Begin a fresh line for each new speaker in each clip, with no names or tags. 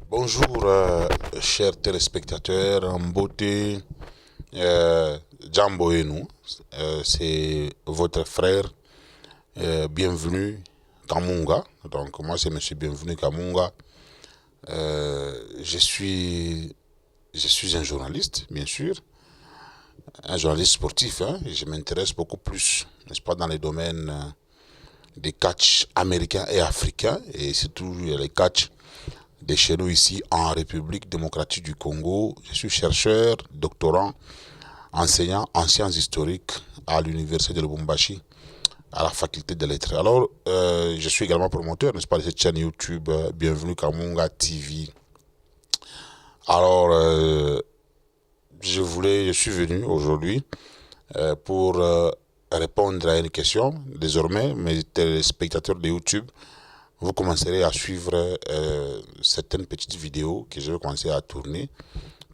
Bonjour, chers téléspectateurs, en beauté, Jambo et nous, c'est votre frère, bienvenu Kamunga. Donc, moi, c'est Monsieur Bienvenu Kamunga. Je suis un journaliste, bien sûr, un journaliste sportif, hein, et je m'intéresse beaucoup plus, n'est-ce pas, dans les domaines des catchs américains et africains, et surtout les catchs de chez nous ici en République démocratique du Congo. Je suis chercheur, doctorant, enseignant en sciences historiques à l'université de Lubumbashi, à la faculté de lettres. Alors, je suis également promoteur, n'est-ce pas, de cette chaîne YouTube, Bienvenue Kamunga TV. Alors, je suis venu aujourd'hui pour répondre à une question. Désormais, mes téléspectateurs de YouTube, vous commencerez à suivre certaines petites vidéos que je vais commencer à tourner.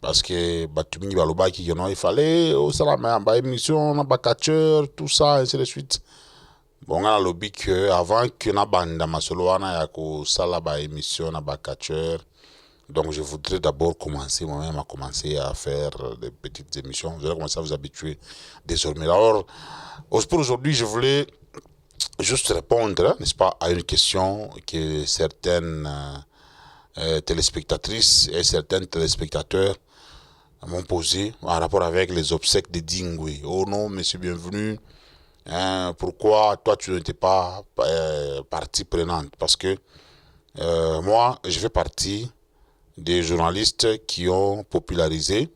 Parce que Batumini Baloba qui il fallait au salama, émission, catcheur, tout ça, ainsi de suite. Bon, on a lobby que avant que na banda masolo wana ya ko sala ba émission na catcheur. Donc je voudrais d'abord commencer moi-même à commencer à faire des petites émissions. Vous allez commencer à vous habituer désormais. Alors, pour aujourd'hui, je voulais juste répondre, n'est-ce pas, à une question que certaines téléspectatrices et certains téléspectateurs m'ont posée en rapport avec les obsèques de Dingwe. Oh non, monsieur Bienvenu, hein, pourquoi toi tu n'étais pas partie prenante? Parce que moi, je fais partie des journalistes qui ont popularisé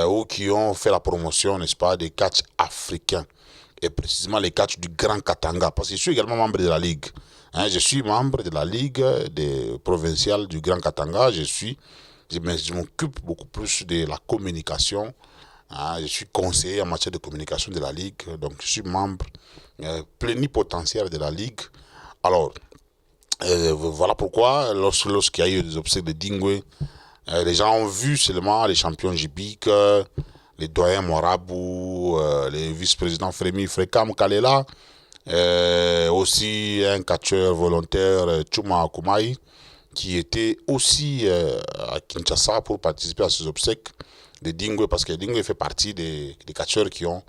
ou qui ont fait la promotion, n'est-ce pas, des catchs africains. Et précisément les catchs du Grand Katanga. Parce que je suis également membre de la Ligue. Hein, je suis membre de la Ligue des provinciales du Grand Katanga. Je m'occupe beaucoup plus de la communication. Hein, je suis conseiller en matière de communication de la Ligue. Donc je suis membre plénipotentiaire de la Ligue. Alors, voilà pourquoi, lorsqu'il y a eu des obsèques de Dingwe, les gens ont vu seulement les champions JBIC, les doyens Morabou, les vice-présidents Frémy Frékam Kalela, aussi un catcheur volontaire, Chuma Akumai, qui était aussi à Kinshasa pour participer à ces obsèques de Dingwe, parce que Dingwe fait partie des catcheurs qui ont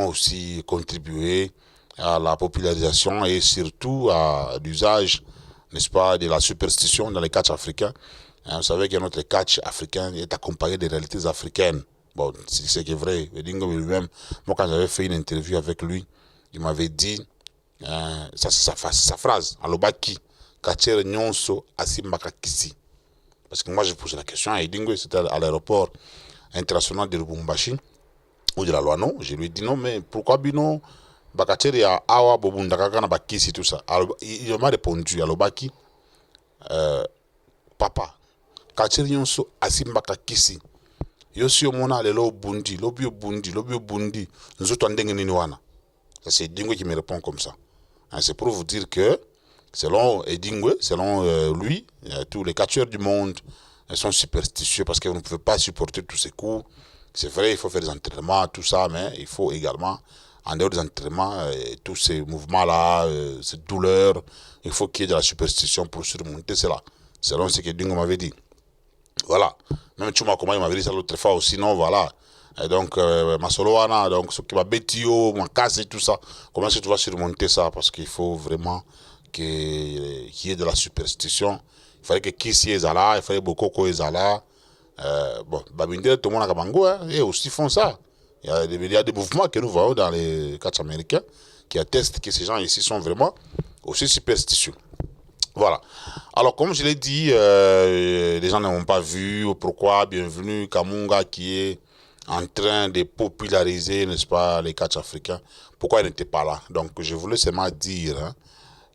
aussi contribué à la popularisation et surtout à l'usage, n'est-ce pas, de la superstition dans les catchs africains. Vous savez que notre catch africain est accompagné des réalités africaines. Bon, c'est qui est vrai. Dingo lui-même, moi quand j'avais fait une interview avec lui, il m'avait dit, ça c'est sa phrase, Alobaki, Kacher Nyonso Asimbaka Kisi. Parce que moi je posais la question à Dingo, c'était à l'aéroport international de Lubumbashi, ou de la Loano. Je lui ai dit non, mais pourquoi Bino Bakacher ya Awa Bobundaka na Bakisi, tout ça. Il m'a répondu, Alobaki, papa, Kacher Nyonso Asimbaka Kisi. Yosi omona lelo bundi, lobio bundi, nous autres nini wana. Ça c'est Edingwe qui me répond comme ça. C'est pour vous dire que selon Edingwe, selon lui, tous les catcheurs du monde sont superstitieux parce que vous ne pouvez pas supporter tous ces coups. C'est vrai, il faut faire des entraînements, tout ça, mais il faut également, en dehors des entraînements, tous ces mouvements-là, ces douleurs, il faut qu'il y ait de la superstition pour surmonter cela. Selon ce que Edingwe m'avait dit. Voilà. Même Chuma comment il m'avait dit ça l'autre fois aussi, non, voilà. Et donc, Masoloana, donc, ce qui va bêtio, ma casse et tout ça. Comment est-ce que tu vas surmonter ça? Parce qu'il faut vraiment qu'il y ait de la superstition. Il fallait que Kissi est là, il fallait beaucoup est là. Bon, Babindé, tout le monde à Kabango, hein, et aussi font ça. Il y a des mouvements que nous voyons dans les catchs américains qui attestent que ces gens ici sont vraiment aussi superstitieux. Voilà. Alors, comme je l'ai dit, les gens n'ont pas vu pourquoi Bienvenue Kamunga qui est en train de populariser, n'est-ce pas, les catchs africains. Pourquoi il n'était pas là? Donc, je voulais seulement dire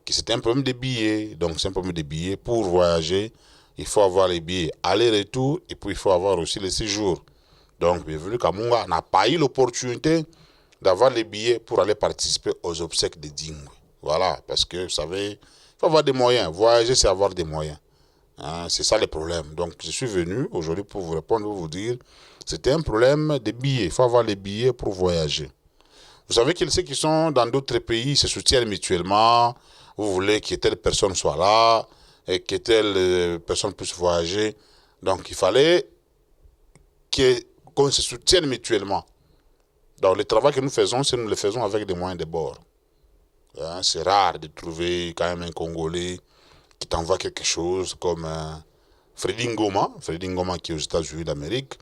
que c'était un problème de billets. Donc, c'est un problème de billets. Pour voyager, il faut avoir les billets aller-retour et puis il faut avoir aussi les séjours. Donc, Bienvenue Kamunga n'a pas eu l'opportunité d'avoir les billets pour aller participer aux obsèques de Dingwe. Voilà, parce que, vous savez, il faut avoir des moyens. Voyager, c'est avoir des moyens. Hein, c'est ça le problème. Donc, je suis venu aujourd'hui pour vous répondre, pour vous dire, c'était un problème de billets. Il faut avoir les billets pour voyager. Vous savez que ceux qui sont dans d'autres pays se soutiennent mutuellement. Vous voulez que telle personne soit là. et que telle personne puisse voyager. Donc il fallait qu'on se soutienne mutuellement. Donc le travail que nous faisons, c'est nous le faisons avec des moyens de bord. Hein, c'est rare de trouver quand même un Congolais qui t'envoie quelque chose comme Freddy Ngoma qui est aux États-Unis d'Amérique.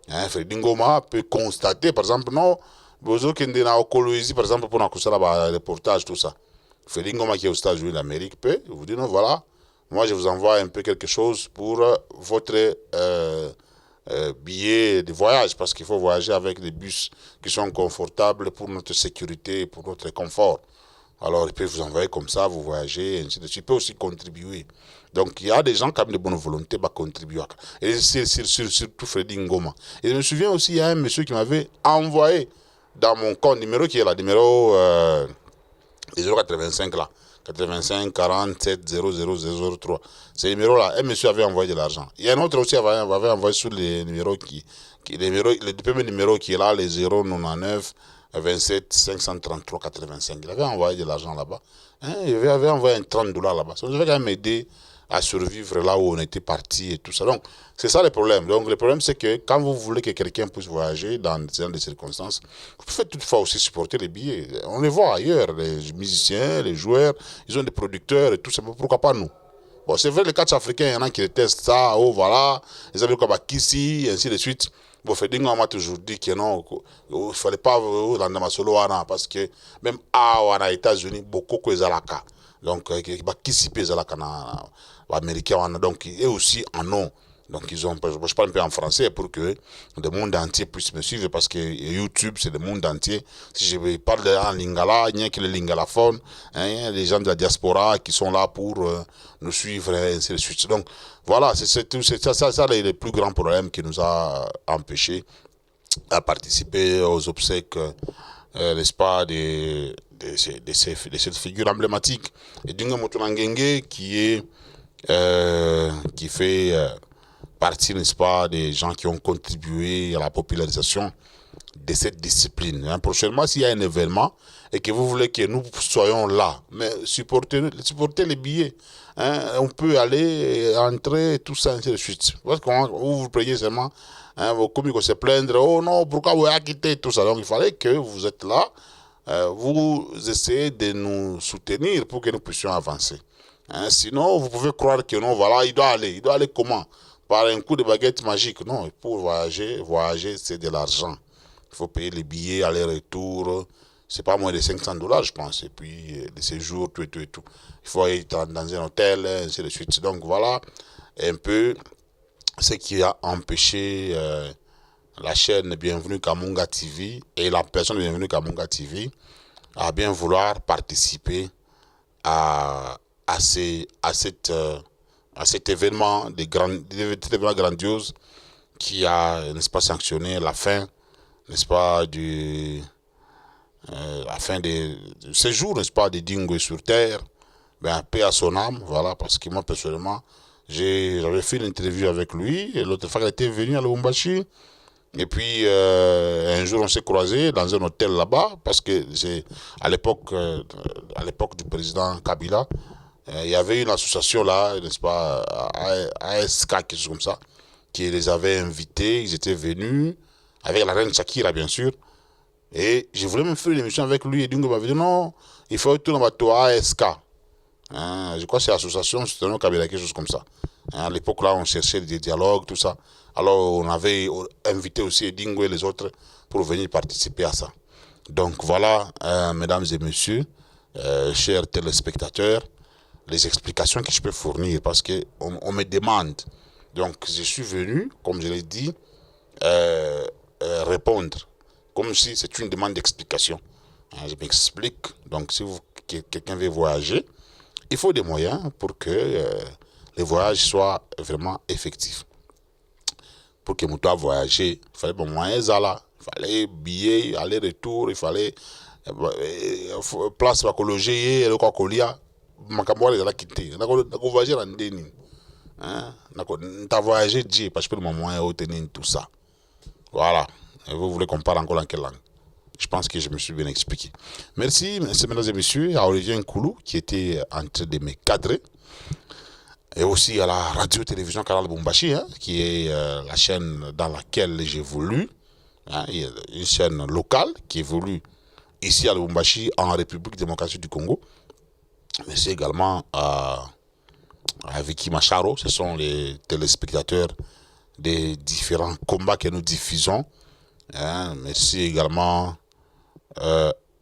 Hein, Freddy Ngoma peut constater, par exemple, non, besoin qu'il y a en Colombie, par exemple, pour nous le reportage, tout ça. Freddy Ngoma qui est aux États-Unis d'Amérique peut vous dire, non, voilà, moi je vous envoie un peu quelque chose pour votre billet de voyage, parce qu'il faut voyager avec des bus qui sont confortables pour notre sécurité, pour notre confort. Alors, il peut vous envoyer comme ça, vous voyagez, ainsi de suite. Il peut aussi contribuer. Donc, il y a des gens qui ont de bonne volonté qui contribuent. Et c'est surtout Freddy Ngoma. Et je me souviens aussi, il y a un monsieur qui m'avait envoyé dans mon compte numéro qui est là, numéro 085 là. 85 47 00 C'est le numéro là. Un monsieur avait envoyé de l'argent. Il y a un autre aussi qui avait envoyé sur les numéros le premier numéro qui est là, les 099 27 533 85. Il avait envoyé de l'argent là-bas. Hein, il avait envoyé un $30 là-bas. Ça nous avait quand même aidé à survivre là où on était parti et tout ça. Donc, c'est ça le problème. Donc, le problème, c'est que quand vous voulez que quelqu'un puisse voyager dans ce genre de circonstances, vous pouvez toutefois aussi supporter les billets. On les voit ailleurs, les musiciens, les joueurs, ils ont des producteurs et tout ça. Pourquoi pas nous? Bon, c'est vrai, les catchs africains, il y en a qui testent ça, oh voilà, ils avaient comme Kissi, et ainsi de suite. Bon, Fedinga m'a toujours dit que non, il ne fallait pas dans Namasolo, parce que même aux États-Unis, beaucoup de Zalaka. Donc, Kissi, Zalaka, Américains, donc, eux aussi en ont. Donc, je parle un peu en français pour que le monde entier puisse me suivre parce que YouTube, c'est le monde entier. Si je parle en lingala, il n'y a que les lingalaphones, hein, les gens de la diaspora qui sont là pour nous suivre, et ainsi de suite. Donc, voilà, c'est ça les plus grands problèmes qui nous a empêchés à participer aux obsèques, n'est-ce pas, de cette figure emblématique. Et Dunga Motunangenge qui fait partie, n'est-ce pas, des gens qui ont contribué à la popularisation de cette discipline. Hein. Prochainement, s'il y a un événement et que vous voulez que nous soyons là, mais supportez les billets. Hein. On peut aller, entrer, tout ça, ainsi de suite. Parce que vous payez seulement, hein, vos commis se plaindre, oh non, pourquoi vous avez quitté, tout ça. Donc il fallait que vous êtes là, vous essayez de nous soutenir pour que nous puissions avancer. Hein. Sinon, vous pouvez croire que non, voilà, il doit aller comment? Par un coup de baguette magique. Non, pour voyager, c'est de l'argent. Il faut payer les billets, aller-retour. C'est pas moins de $500, je pense. Et puis, les séjours, tout. Il faut être dans un hôtel, ainsi de suite. Donc, voilà un peu ce qui a empêché la chaîne Bienvenue Kamunga TV et la personne Bienvenue Kamunga TV à bien vouloir participer à cet événement grandiose qui a, n'est-ce pas, sanctionné la fin, n'est-ce pas, la fin du séjour, n'est-ce pas, de Dingwe sur Terre, ben, paix à son âme, voilà, parce que moi, personnellement, j'avais fait une interview avec lui, et l'autre fois, il était venu à Lubumbashi, et puis, un jour, on s'est croisés dans un hôtel là-bas, parce que c'est à l'époque du président Kabila, il y avait une association là, n'est-ce pas, ASK, quelque chose comme ça, qui les avait invités, ils étaient venus, avec la reine Shakira, bien sûr, et je voulais même faire une émission avec lui, et Dungo m'avait dit non, il faut tout dans votre ASK. Hein, je crois que c'est l'association, c'est un Kabila, quelque chose comme ça. Hein, à l'époque là, on cherchait des dialogues, tout ça. Alors, on avait invité aussi Edingo et les autres pour venir participer à ça. Donc voilà, mesdames et messieurs, chers téléspectateurs, les explications que je peux fournir parce qu'on me demande. Donc, je suis venu, comme je l'ai dit, répondre, comme si c'est une demande d'explication. Je m'explique. Donc, si quelqu'un veut voyager, il faut des moyens pour que les voyages soient vraiment effectifs. Pour que Moutoua voyager, il fallait bon moyens là, il fallait billets, aller-retour, il fallait place pour loger, le quoi colia. Makambo les ala quitter nako voyager en deni hein nako ta voyager Dieu parce que le moment est obtenir tout ça voilà. Et vous voulez qu'on parle encore en quelle langue? Je pense que je me suis bien expliqué. Merci mesdames et messieurs à Olivier Nkoulou qui était en train de me cadrer Et aussi à la radio-télévision Canal Bumbashi, hein, qui est la chaîne dans laquelle j'évolue. Hein, il y a une chaîne locale qui évolue ici à Lubumbashi, en République démocratique du Congo. Mais c'est également à Vicky Macharo. Ce sont les téléspectateurs des différents combats que nous diffusons. Hein, merci également,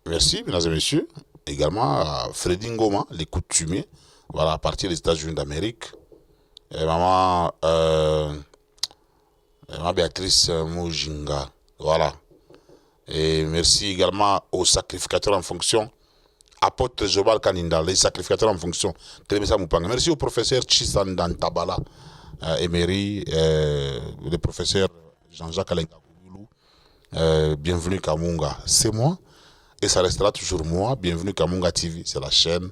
merci mesdames et messieurs, également à Freddy Ngoma, les coutumiers, voilà, à partir des États-Unis d'Amérique. Et maman Béatrice Mujinga, voilà. Et merci également aux sacrificateurs en fonction, apôtre Jobal Kaninda, les sacrificateurs en fonction, Télémessa Moupanga. Merci au professeur Chisandan Tabala, Emery, le professeur Jean-Jacques Alenga. Bienvenue Kamunga, c'est moi et ça restera toujours moi. Bienvenue Kamunga TV, c'est la chaîne